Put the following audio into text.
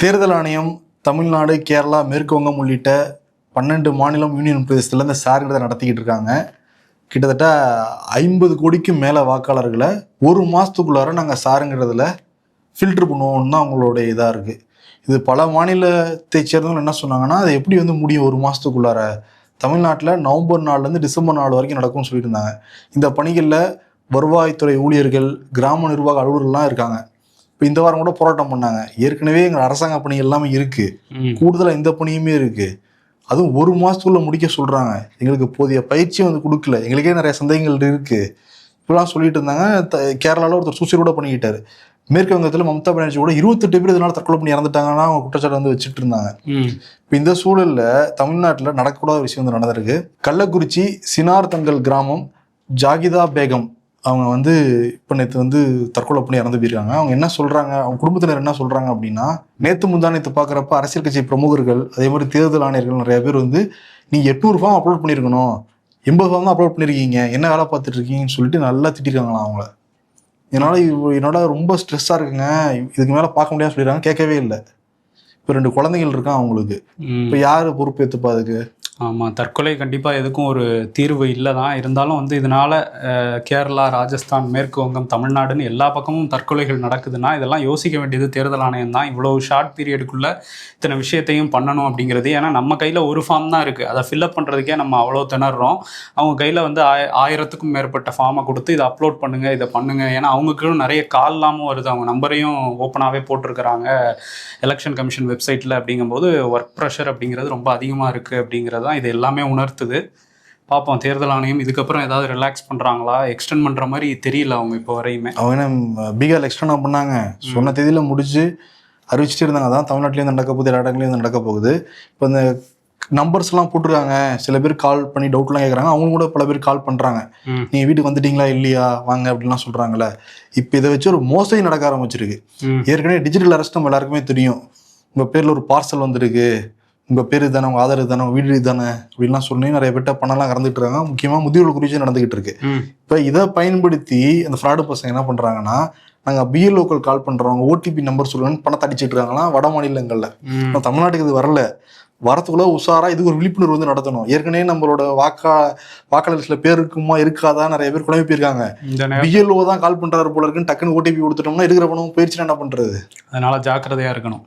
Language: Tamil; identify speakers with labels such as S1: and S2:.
S1: தேர்தல் ஆணையம் தமிழ்நாடு, கேரளா, மேற்கு வங்கம் உள்ளிட்ட 12 மாநிலம் யூனியன் பிரதேசத்தில் இந்த சார்கிறத நடத்திக்கிட்டு இருக்காங்க. கிட்டத்தட்ட 50 கோடிக்கும் மேலே வாக்காளர்களை ஒரு மாதத்துக்குள்ளார நாங்கள் சாருங்கிறதுல ஃபில்டர் பண்ணுவோம்னு தான் அவங்களுடைய இதாக இருக்குது. இது பல மாநிலத்தை சேர்ந்தவங்க என்ன சொன்னாங்கன்னா, அது எப்படி முடியும் ஒரு மாதத்துக்குள்ளார? தமிழ்நாட்டில் நவம்பர் 4லேருந்து டிசம்பர் 4 வரைக்கும் நடக்கும்னு சொல்லிட்டு இருந்தாங்க. இந்த பணிகளில் வருவாய்த்துறை ஊழியர்கள், கிராம நிர்வாக அலுவலர்கள்லாம் இருக்காங்க. இப்போ இந்த வாரம் கூட போராட்டம் பண்ணாங்க. ஏற்கனவே எங்கள் அரசாங்க பணி எல்லாமே இருக்குது, கூடுதலாக இந்த பணியுமே இருக்குது, அதுவும் ஒரு மாதத்துக்குள்ளே முடிக்க சொல்கிறாங்க. எங்களுக்கு போதிய பயிற்சியும் கொடுக்கல, எங்களுக்கே நிறைய சந்தேகங்கள் இருக்குது, இப்படிலாம் சொல்லிட்டு இருந்தாங்க. கேரளாவில் ஒருத்தர் சூசைட் கூட பண்ணிக்கிட்டாரு. மேற்கு வங்கத்தில் மம்தா பானர்ஜி கூட 28 பேர் இதனால் தற்கொலை பண்ணி இறந்துட்டாங்கன்னா அவங்க குற்றச்சாட்டு வச்சுட்டு இருந்தாங்க. இப்போ இந்த சூழலில் தமிழ்நாட்டில் நடக்கக்கூடாத விஷயம் நடந்திருக்கு. கள்ளக்குறிச்சி சினார்தங்கல் கிராமம் ஜாகிதா பேகம் அவங்க இப்போ நேற்று தற்கொலை பண்ணி இறந்து போயிருக்காங்க. அவங்க என்ன சொல்கிறாங்க, அவங்க குடும்பத்தினர் என்ன சொல்கிறாங்க அப்படின்னா, நேற்று முந்தானத்து பார்க்குறப்ப அரசியல் கட்சி பிரமுகர்கள், அதே மாதிரி தேர்தல் ஆணையர்கள் நிறைய பேர் நீங்கள் 800 ஃபார்ம் அப்லோட் பண்ணியிருக்கணும், 80 ஃபார்ம் தான் அப்லோட் பண்ணியிருக்கீங்க, என்ன வேலை பார்த்துட்டு இருக்கீங்கன்னு சொல்லிட்டு நல்லா திட்டிருக்காங்களாம் அவங்கள. என்னோட ரொம்ப ஸ்ட்ரெஸ்ஸாக இருக்குங்க, இதுக்கு மேலே பார்க்க முடியாதுன்னு சொல்லிடுறாங்க. கேட்கவே இல்லை. இப்போ 2 குழந்தைகள் இருக்கான் அவங்களுக்கு. இப்போ யார் பொறுப்பு ஏற்றுப்பா அதுக்கு?
S2: ஆமாம், தற்கொலை கண்டிப்பாக எதுக்கும் ஒரு தீர்வு இல்லை தான். இருந்தாலும் இதனால் கேரளா, ராஜஸ்தான், மேற்கு வங்கம், தமிழ்நாடுன்னு எல்லா பக்கமும் தற்கொலைகள் நடக்குதுன்னா இதெல்லாம் யோசிக்க வேண்டியது தேர்தல் ஆணையம் தான். இவ்வளோ ஷார்ட் பீரியடுக்குள்ளே இத்தனை விஷயத்தையும் பண்ணணும் அப்படிங்கிறது. ஏன்னா நம்ம கையில் ஒரு ஃபார்ம் தான் இருக்குது, அதை ஃபில்அப் பண்ணுறதுக்கே நம்ம அவ்வளோ திணறோம். அவங்க கையில் 1000க்கும் மேற்பட்ட ஃபார்மை கொடுத்து இதை அப்லோட் பண்ணுங்கள், இதை பண்ணுங்கள். ஏன்னா அவங்களுக்கும் நிறைய கால்லாமும் வருது, அவங்க நம்பரையும் ஓப்பனாகவே போட்டிருக்கிறாங்க எலெக்ஷன் கமிஷன் வெப்சைட்டில். அப்படிங்கும்போது ஒர்க் ப்ரெஷர் அப்படிங்கிறது ரொம்ப அதிகமாக இருக்குது அப்படிங்கிறது இது எல்லாமே உணர்த்துது. பார்ப்போம், தேர்தல் ஆணையம் இதுக்கப்புறம் ஏதாவது ரிலாக்ஸ் பண்ணுறாங்களா, எக்ஸ்டெண்ட் பண்ணுற மாதிரி தெரியல. அவங்க இப்போ வரையுமே
S1: அவங்க என்ன பீகார் எக்ஸ்டெண்ட் பண்ணாங்க, சொன்ன தேதியில் முடிச்சு அறிவிச்சிட்டு இருந்தாங்க. அதான் தமிழ்நாட்டிலேருந்து நடக்க போகுது, எல்லா இடங்களையும் நடக்க போகுது. இப்போ இந்த நம்பர்ஸ்லாம் போட்டிருக்காங்க, சில பேர் கால் பண்ணி டவுட்லாம் கேட்குறாங்க, அவங்க கூட பல பேர் கால் பண்ணுறாங்க, நீங்கள் வீட்டுக்கு வந்துட்டீங்களா இல்லையா வாங்க அப்படின்லாம் சொல்கிறாங்களே. இப்போ இதை வச்சு ஒரு மோசடி நடக்க ஆரம்பிச்சிருக்கு. ஏற்கனவே டிஜிட்டல் அரெஸ்ட் நம்ம எல்லாருக்குமே தெரியும். உங்கள் பேரில் ஒரு பார்சல் வந்திருக்கு, உங்கள் பேர் தானே, உங்கள் ஆதார் தானே, உங்கள் வீடு தானே அப்படின்லாம் சொல்லி நிறைய பேர்ட்ட பணம்லாம் கறந்துட்டு இருக்காங்க. முக்கியமாக முதியோர்கள் குறித்து நடந்துகிட்டு இருக்கு. இப்போ இதை பயன்படுத்தி அந்த ஃப்ராடு பசங்க என்ன பண்ணுறாங்கன்னா, நாங்கள் பிஎல்ஓக்கள் கால் பண்ணுறவங்க ஓடிபி நம்பர் சொல்லுன்னு பணத்தை அடிச்சிட்டு இருக்காங்களாம் வட மாநிலங்களில். இப்போ தமிழ்நாட்டுக்கு இது வரல, வரத்துக்குள்ள உஷாராக இதுக்கு ஒரு விழிப்புணர்வு நடத்தணும். ஏற்கனவே நம்மளோட வாக்காளர்களில் பேர் இருக்குமா இருக்காதா நிறைய பேர் குழம்பி போயிருக்காங்க. பிஎல்ஓ தான் கால் பண்ணுறாரு போல இருக்குன்னு டக்குன்னு ஓடிபி கொடுத்துட்டோம்னா இருக்கிற பணம் போயிடுச்சுன்னா என்ன பண்ணுறது?
S2: அதனால ஜாக்கிரதையாக இருக்கணும்.